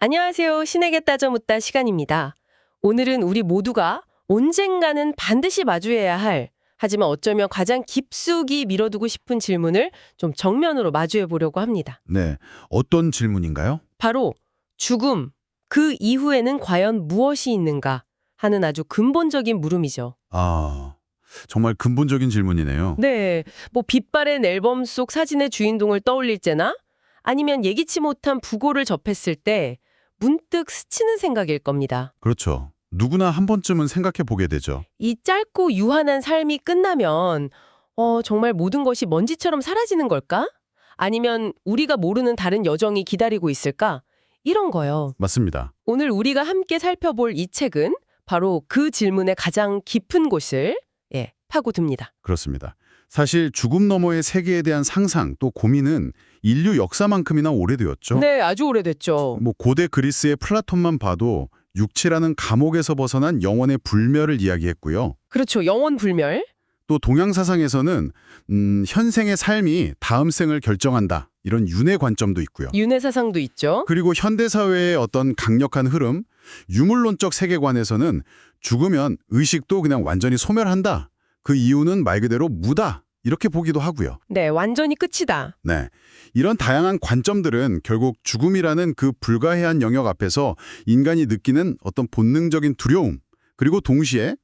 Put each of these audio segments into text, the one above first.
안녕하세요. 신에게 따져 묻다 시간입니다. 오늘은 우리 모두가 언젠가는 반드시 마주해야 할, 하지만 어쩌면 가장 깊숙이 미뤄두고 싶은 질문을 좀 정면으로 마주해 보려고 합니다. 네, 어떤 질문인가요? 바로 죽음, 그 이후에는 과연 무엇이 있는가 하는 아주 근본적인 물음이죠. 아, 정말 근본적인 질문이네요. 네, 뭐 빛바랜 앨범 속 사진의 주인공을 떠올릴 때나 아니면 예기치 못한 부고를 접했을 때 문득 스치는 생각일 겁니다. 그렇죠. 누구나 한 번쯤은 생각해 보게 되죠. 이 짧고 유한한 삶이 끝나면 정말 모든 것이 먼지처럼 사라지는 걸까? 아니면 우리가 모르는 다른 여정이 기다리고 있을까? 이런 거요. 맞습니다. 오늘 우리가 함께 살펴볼 이 책은 바로 그 질문의 가장 깊은 곳을 파고듭니다. 그렇습니다. 사실 죽음 너머의 세계에 대한 상상 또 고민은 인류 역사만큼이나 오래되었죠. 네, 아주 오래됐죠. 뭐 고대 그리스의 플라톤만 봐도 육체라는 감옥에서 벗어난 영혼의 불멸을 이야기했고요. 그렇죠. 영원 불멸. 또 동양 사상에서는 현생의 삶이 다음 생을 결정한다. 이런 윤회 관점도 있고요. 윤회 사상도 있죠. 그리고 현대 사회의 어떤 강력한 흐름, 유물론적 세계관에서는 죽으면 의식도 그냥 완전히 소멸한다. 그 이유는 말 그대로 무다. 이렇게 보기도 하고요. 네, 완전히 끝이다. 네. 이런 다양한 관점들은 결국 죽음이라는 그 불가해한 영역 앞에서 인간이 느끼는 어떤 본능적인 두려움, 그리고 동시에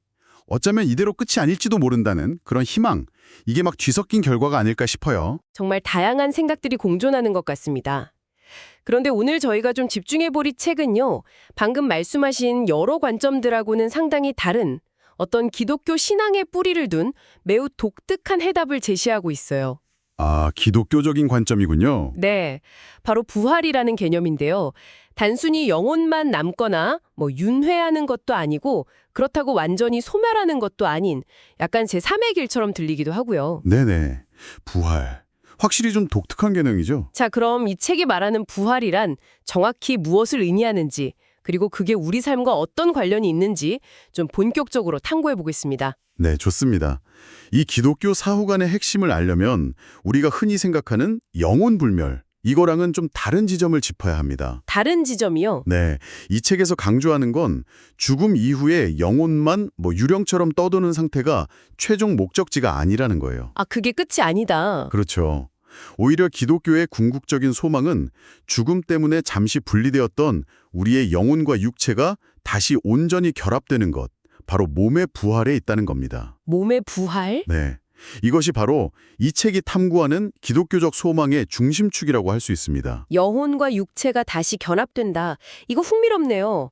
어쩌면 이대로 끝이 아닐지도 모른다는 그런 희망, 이게 막 뒤섞인 결과가 아닐까 싶어요. 정말 다양한 생각들이 공존하는 것 같습니다. 그런데 오늘 저희가 좀 집중해볼 이 책은요, 방금 말씀하신 여러 관점들하고는 상당히 다른 어떤 기독교 신앙의 뿌리를 둔 매우 독특한 해답을 제시하고 있어요. 아, 기독교적인 관점이군요. 네, 바로 부활이라는 개념인데요. 단순히 영혼만 남거나 윤회하는 것도 아니고 그렇다고 완전히 소멸하는 것도 아닌 약간 제3의 길처럼 들리기도 하고요. 네네. 부활. 확실히 좀 독특한 개념이죠. 자, 그럼 이 책이 말하는 부활이란 정확히 무엇을 의미하는지, 그리고 그게 우리 삶과 어떤 관련이 있는지 좀 본격적으로 탐구해 보겠습니다. 네, 좋습니다. 이 기독교 사후관의 핵심을 알려면 우리가 흔히 생각하는 영혼불멸, 이거랑은 좀 다른 지점을 짚어야 합니다. 다른 지점이요? 네, 이 책에서 강조하는 건 죽음 이후에 영혼만 유령처럼 떠도는 상태가 최종 목적지가 아니라는 거예요. 아, 그게 끝이 아니다. 그렇죠. 오히려 기독교의 궁극적인 소망은 죽음 때문에 잠시 분리되었던 우리의 영혼과 육체가 다시 온전히 결합되는 것, 바로 몸의 부활에 있다는 겁니다. 몸의 부활? 네, 이것이 바로 이 책이 탐구하는 기독교적 소망의 중심축이라고 할 수 있습니다. 영혼과 육체가 다시 결합된다. 이거 흥미롭네요.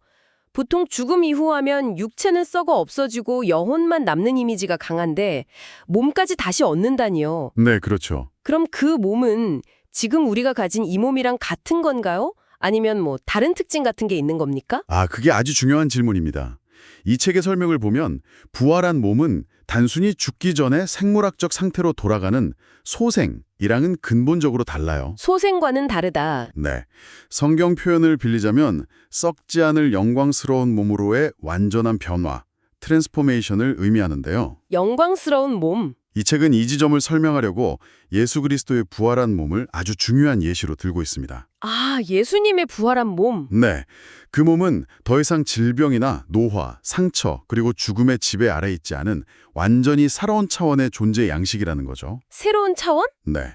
보통 죽음 이후 하면 육체는 썩어 없어지고 영혼만 남는 이미지가 강한데 몸까지 다시 얻는다니요. 네, 그렇죠. 그럼 그 몸은 지금 우리가 가진 이 몸이랑 같은 건가요? 아니면 다른 특징 같은 게 있는 겁니까? 아, 그게 아주 중요한 질문입니다. 이 책의 설명을 보면 부활한 몸은 단순히 죽기 전에 생물학적 상태로 돌아가는 소생이랑은 근본적으로 달라요. 소생과는 다르다. 네, 성경 표현을 빌리자면 썩지 않을 영광스러운 몸으로의 완전한 변화, 트랜스포메이션을 의미하는데요. 영광스러운 몸. 이 책은 이 지점을 설명하려고 예수 그리스도의 부활한 몸을 아주 중요한 예시로 들고 있습니다. 아, 예수님의 부활한 몸. 네, 그 몸은 더 이상 질병이나 노화, 상처, 그리고 죽음의 지배 아래 있지 않은 완전히 새로운 차원의 존재 양식이라는 거죠. 새로운 차원? 네,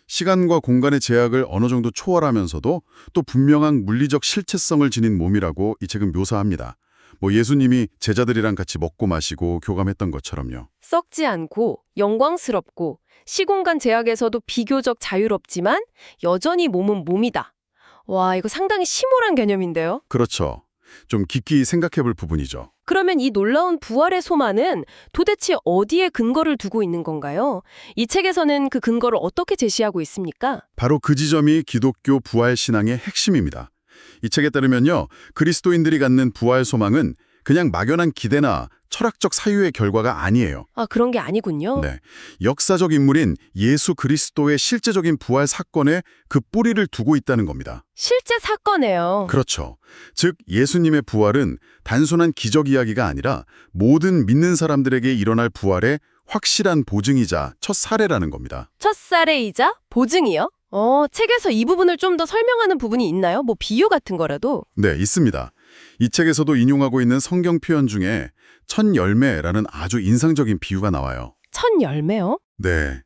시간과 공간의 제약을 어느 정도 초월하면서도 또 분명한 물리적 실체성을 지닌 몸이라고 이 책은 묘사합니다. 예수님이 제자들이랑 같이 먹고 마시고 교감했던 것처럼요. 썩지 않고 영광스럽고 시공간 제약에서도 비교적 자유롭지만 여전히 몸은 몸이다. 와, 이거 상당히 심오한 개념인데요. 그렇죠. 좀 깊이 생각해 볼 부분이죠. 그러면 이 놀라운 부활의 소만은 도대체 어디에 근거를 두고 있는 건가요? 이 책에서는 그 근거를 어떻게 제시하고 있습니까? 바로 그 지점이 기독교 부활 신앙의 핵심입니다. 이 책에 따르면요, 그리스도인들이 갖는 부활 소망은 그냥 막연한 기대나 철학적 사유의 결과가 아니에요. 아, 그런 게 아니군요. 네, 역사적 인물인 예수 그리스도의 실제적인 부활 사건에 그 뿌리를 두고 있다는 겁니다. 실제 사건이에요. 그렇죠. 즉 예수님의 부활은 단순한 기적 이야기가 아니라 모든 믿는 사람들에게 일어날 부활의 확실한 보증이자 첫 사례라는 겁니다. 첫 사례이자 보증이요? 책에서 이 부분을 좀 더 설명하는 부분이 있나요? 뭐 비유 같은 거라도? 네, 있습니다. 이 책에서도 인용하고 있는 성경 표현 중에 첫 열매라는 아주 인상적인 비유가 나와요. 첫 열매요? 네.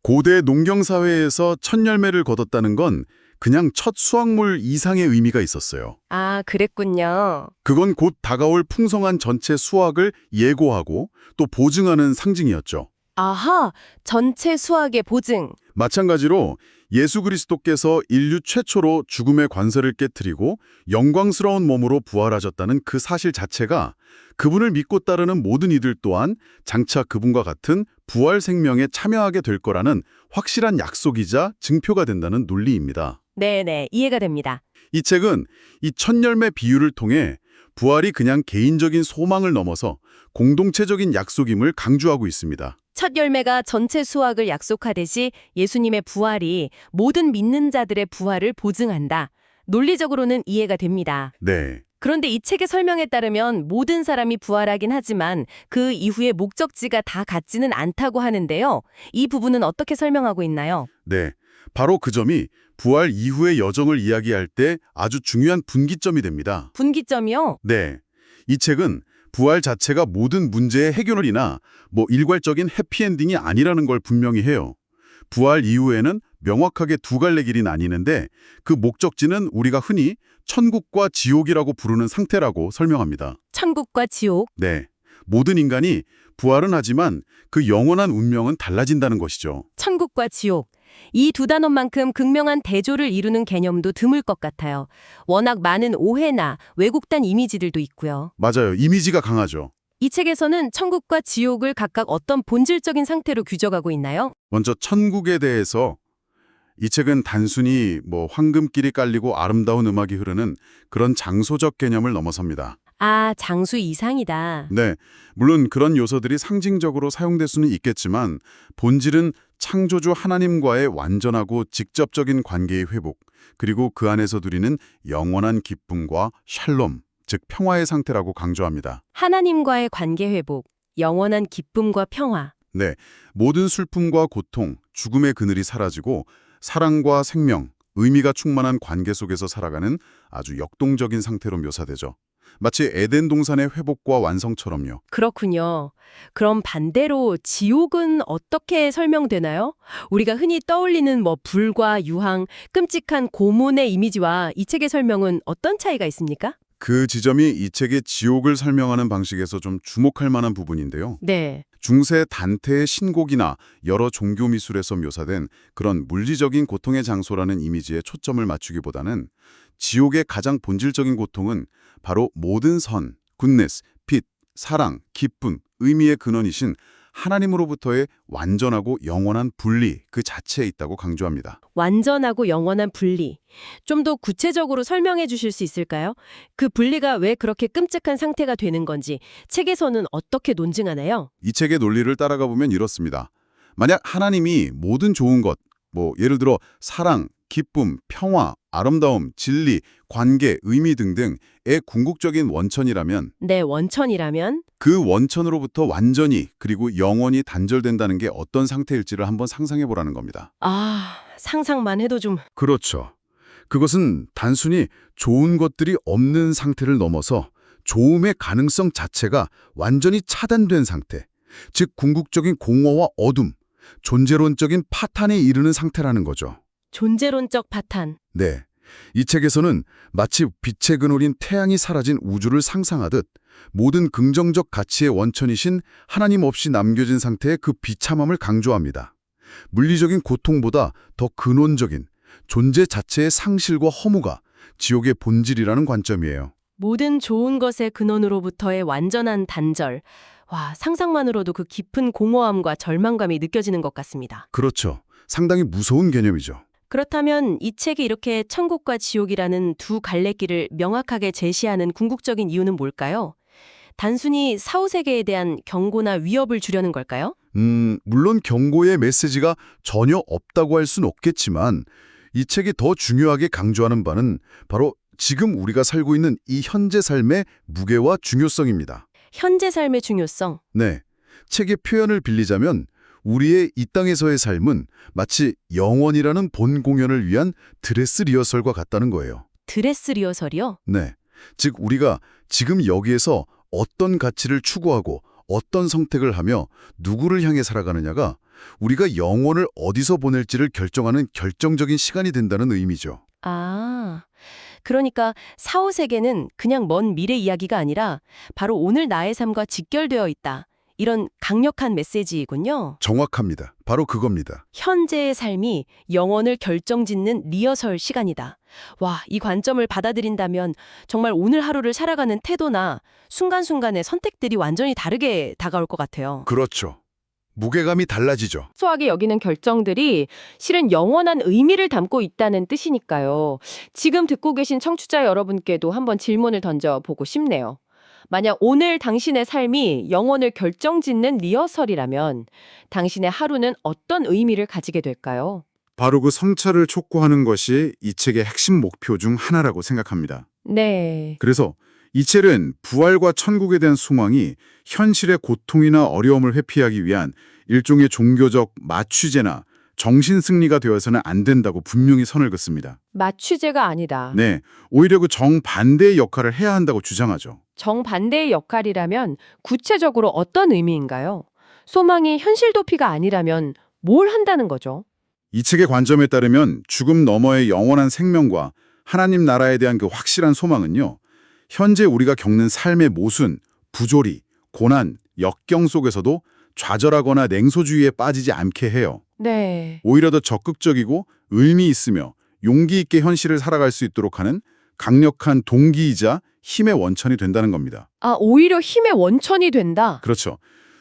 고대 농경 사회에서 첫 열매를 거뒀다는 건 그냥 첫 수확물 이상의 의미가 있었어요. 아, 그랬군요. 그건 곧 다가올 풍성한 전체 수확을 예고하고 또 보증하는 상징이었죠. 아하, 전체 수확의 보증. 마찬가지로 예수 그리스도께서 인류 최초로 죽음의 관세를 깨트리고 영광스러운 몸으로 부활하셨다는 그 사실 자체가 그분을 믿고 따르는 모든 이들 또한 장차 그분과 같은 부활 생명에 참여하게 될 거라는 확실한 약속이자 증표가 된다는 논리입니다. 네네, 이해가 됩니다. 이 책은 이 첫 열매 비유를 통해 부활이 그냥 개인적인 소망을 넘어서 공동체적인 약속임을 강조하고 있습니다. 첫 열매가 전체 수확을 약속하듯이 예수님의 부활이 모든 믿는 자들의 부활을 보증한다. 논리적으로는 이해가 됩니다. 네. 그런데 이 책의 설명에 따르면 모든 사람이 부활하긴 하지만 그 이후의 목적지가 다 같지는 않다고 하는데요. 이 부분은 어떻게 설명하고 있나요? 네. 바로 그 점이 부활 이후의 여정을 이야기할 때 아주 중요한 분기점이 됩니다. 분기점이요? 네. 이 책은 부활 자체가 모든 문제의 해결이나 일괄적인 해피엔딩이 아니라는 걸 분명히 해요. 부활 이후에는 명확하게 두 갈래 길이 나뉘는데 그 목적지는 우리가 흔히 천국과 지옥이라고 부르는 상태라고 설명합니다. 천국과 지옥. 네. 모든 인간이 부활은 하지만 그 영원한 운명은 달라진다는 것이죠. 천국과 지옥. 이 두 단어만큼 극명한 대조를 이루는 개념도 드물 것 같아요. 워낙 많은 오해나 왜곡된 이미지들도 있고요. 맞아요. 이미지가 강하죠. 이 책에서는 천국과 지옥을 각각 어떤 본질적인 상태로 규정하고 있나요? 먼저 천국에 대해서 이 책은 단순히 황금길이 깔리고 아름다운 음악이 흐르는 그런 장소적 개념을 넘어섭니다. 아, 장수 이상이다. 네, 물론 그런 요소들이 상징적으로 사용될 수는 있겠지만 본질은 창조주 하나님과의 완전하고 직접적인 관계의 회복, 그리고 그 안에서 누리는 영원한 기쁨과 샬롬, 즉 평화의 상태라고 강조합니다. 하나님과의 관계 회복, 영원한 기쁨과 평화. 네, 모든 슬픔과 고통, 죽음의 그늘이 사라지고 사랑과 생명, 의미가 충만한 관계 속에서 살아가는 아주 역동적인 상태로 묘사되죠. 마치 에덴 동산의 회복과 완성처럼요. 그렇군요. 그럼 반대로 지옥은 어떻게 설명되나요? 우리가 흔히 떠올리는 불과 유황, 끔찍한 고문의 이미지와 이 책의 설명은 어떤 차이가 있습니까? 그 지점이 이 책의 지옥을 설명하는 방식에서 좀 주목할 만한 부분인데요. 네. 중세 단테의 신곡이나 여러 종교 미술에서 묘사된 그런 물리적인 고통의 장소라는 이미지에 초점을 맞추기보다는 지옥의 가장 본질적인 고통은 바로 모든 선, 굿네스, 빛, 사랑, 기쁨, 의미의 근원이신 하나님으로부터의 완전하고 영원한 분리 그 자체에 있다고 강조합니다. 완전하고 영원한 분리. 좀 더 구체적으로 설명해 주실 수 있을까요? 그 분리가 왜 그렇게 끔찍한 상태가 되는 건지 책에서는 어떻게 논증하나요? 이 책의 논리를 따라가 보면 이렇습니다. 만약 하나님이 모든 좋은 것, 예를 들어 사랑, 기쁨, 평화, 아름다움, 진리, 관계, 의미 등등의 궁극적인 원천이라면 네, 원천이라면? 그 원천으로부터 완전히 그리고 영원히 단절된다는 게 어떤 상태일지를 한번 상상해 보라는 겁니다. 아, 상상만 해도 좀... 그렇죠. 그것은 단순히 좋은 것들이 없는 상태를 넘어서 좋음의 가능성 자체가 완전히 차단된 상태, 즉 궁극적인 공허와 어둠, 존재론적인 파탄에 이르는 상태라는 거죠. 존재론적 파탄. 네. 이 책에서는 마치 빛의 근원인 태양이 사라진 우주를 상상하듯 모든 긍정적 가치의 원천이신 하나님 없이 남겨진 상태의 그 비참함을 강조합니다. 물리적인 고통보다 더 근원적인 존재 자체의 상실과 허무가 지옥의 본질이라는 관점이에요. 모든 좋은 것의 근원으로부터의 완전한 단절. 와, 상상만으로도 그 깊은 공허함과 절망감이 느껴지는 것 같습니다. 그렇죠. 상당히 무서운 개념이죠. 그렇다면 이 책이 이렇게 천국과 지옥이라는 두 갈래길을 명확하게 제시하는 궁극적인 이유는 뭘까요? 단순히 사후세계에 대한 경고나 위협을 주려는 걸까요? 물론 경고의 메시지가 전혀 없다고 할 수는 없겠지만 이 책이 더 중요하게 강조하는 바는 바로 지금 우리가 살고 있는 이 현재 삶의 무게와 중요성입니다. 현재 삶의 중요성. 네, 책의 표현을 빌리자면 우리의 이 땅에서의 삶은 마치 영원이라는 본 공연을 위한 드레스 리허설과 같다는 거예요. 드레스 리허설이요? 네. 즉 우리가 지금 여기에서 어떤 가치를 추구하고 어떤 선택을 하며 누구를 향해 살아가느냐가 우리가 영혼을 어디서 보낼지를 결정하는 결정적인 시간이 된다는 의미죠. 아, 그러니까 사후세계는 그냥 먼 미래 이야기가 아니라 바로 오늘 나의 삶과 직결되어 있다. 이런 강력한 메시지이군요. 정확합니다. 바로 그겁니다. 현재의 삶이 영혼을 결정짓는 리허설 시간이다. 와, 이 관점을 받아들인다면 정말 오늘 하루를 살아가는 태도나 순간순간의 선택들이 완전히 다르게 다가올 것 같아요. 그렇죠. 무게감이 달라지죠. 소소하게 여기는 결정들이 실은 영원한 의미를 담고 있다는 뜻이니까요. 지금 듣고 계신 청취자 여러분께도 한번 질문을 던져보고 싶네요. 만약 오늘 당신의 삶이 영혼을 결정짓는 리허설이라면 당신의 하루는 어떤 의미를 가지게 될까요? 바로 그 성찰을 촉구하는 것이 이 책의 핵심 목표 중 하나라고 생각합니다. 네. 그래서 이 책은 부활과 천국에 대한 소망이 현실의 고통이나 어려움을 회피하기 위한 일종의 종교적 마취제나 정신승리가 되어서는 안 된다고 분명히 선을 긋습니다. 마취제가 아니다. 네, 오히려 그 정반대의 역할을 해야 한다고 주장하죠. 정반대의 역할이라면 구체적으로 어떤 의미인가요? 소망이 현실 도피가 아니라면 뭘 한다는 거죠? 이 책의 관점에 따르면 죽음 너머의 영원한 생명과 하나님 나라에 대한 그 확실한 소망은요, 현재 우리가 겪는 삶의 모순, 부조리, 고난, 역경 속에서도 좌절하거나 냉소주의에 빠지지 않게 해요. 네. 오히려 더 적극적이고 의미 있으며 용기 있게 현실을 살아갈 수 있도록 하는 강력한 동기이자 힘의 원천이 된다는 겁니다. 아, 오히려 힘의 원천이 된다. 그렇죠.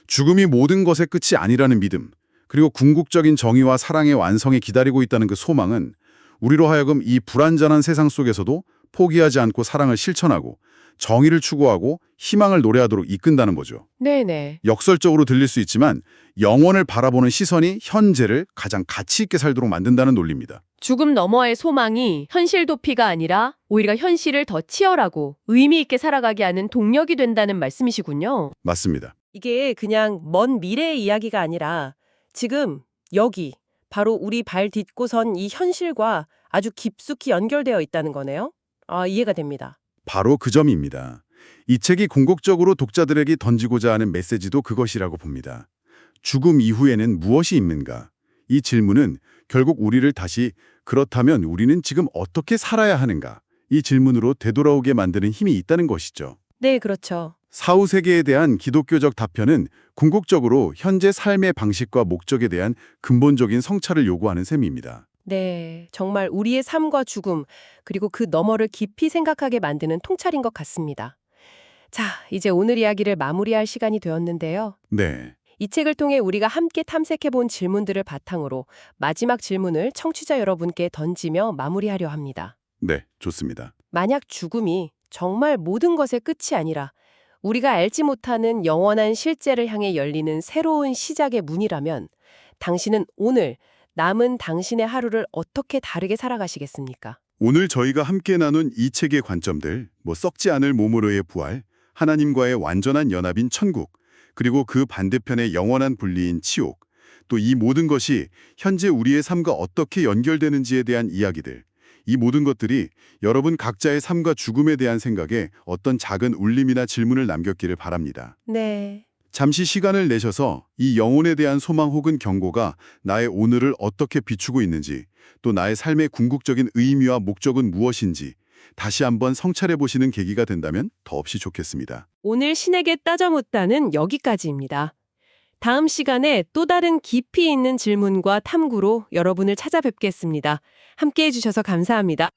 죽음이 모든 것의 끝이 아니라는 믿음, 그리고 궁극적인 정의와 사랑의 완성에 기다리고 있다는 그 소망은 우리로 하여금 이 불완전한 세상 속에서도 포기하지 않고 사랑을 실천하고 정의를 추구하고 희망을 노래하도록 이끈다는 거죠. 네네. 역설적으로 들릴 수 있지만 영원을 바라보는 시선이 현재를 가장 가치 있게 살도록 만든다는 논리입니다. 죽음 너머의 소망이 현실 도피가 아니라 오히려 현실을 더 치열하고 의미 있게 살아가게 하는 동력이 된다는 말씀이시군요. 맞습니다. 이게 그냥 먼 미래의 이야기가 아니라 지금 여기 바로 우리 발 딛고 선 이 현실과 아주 깊숙이 연결되어 있다는 거네요. 아, 이해가 됩니다. 바로 그 점입니다. 이 책이 궁극적으로 독자들에게 던지고자 하는 메시지도 그것이라고 봅니다. 죽음 이후에는 무엇이 있는가? 이 질문은 결국 우리를 다시 그렇다면 우리는 지금 어떻게 살아야 하는가? 이 질문으로 되돌아오게 만드는 힘이 있다는 것이죠. 네, 그렇죠. 사후세계에 대한 기독교적 답변은 궁극적으로 현재 삶의 방식과 목적에 대한 근본적인 성찰을 요구하는 셈입니다. 네, 정말 우리의 삶과 죽음, 그리고 그 너머를 깊이 생각하게 만드는 통찰인 것 같습니다. 자, 이제 오늘 이야기를 마무리할 시간이 되었는데요. 네. 이 책을 통해 우리가 함께 탐색해본 질문들을 바탕으로 마지막 질문을 청취자 여러분께 던지며 마무리하려 합니다. 네, 좋습니다. 만약 죽음이 정말 모든 것의 끝이 아니라 우리가 알지 못하는 영원한 실제를 향해 열리는 새로운 시작의 문이라면 당신은 오늘 남은 당신의 하루를 어떻게 다르게 살아가시겠습니까? 오늘 저희가 함께 나눈 이 책의 관점들, 썩지 않을 몸으로의 부활, 하나님과의 완전한 연합인 천국, 그리고 그 반대편의 영원한 분리인 치욕, 또 이 모든 것이 현재 우리의 삶과 어떻게 연결되는지에 대한 이야기들, 이 모든 것들이 여러분 각자의 삶과 죽음에 대한 생각에 어떤 작은 울림이나 질문을 남겼기를 바랍니다. 네. 잠시 시간을 내셔서 이 영혼에 대한 소망 혹은 경고가 나의 오늘을 어떻게 비추고 있는지, 또 나의 삶의 궁극적인 의미와 목적은 무엇인지 다시 한번 성찰해 보시는 계기가 된다면 더없이 좋겠습니다. 오늘 신에게 따져 묻다는 여기까지입니다. 다음 시간에 또 다른 깊이 있는 질문과 탐구로 여러분을 찾아뵙겠습니다. 함께해 주셔서 감사합니다.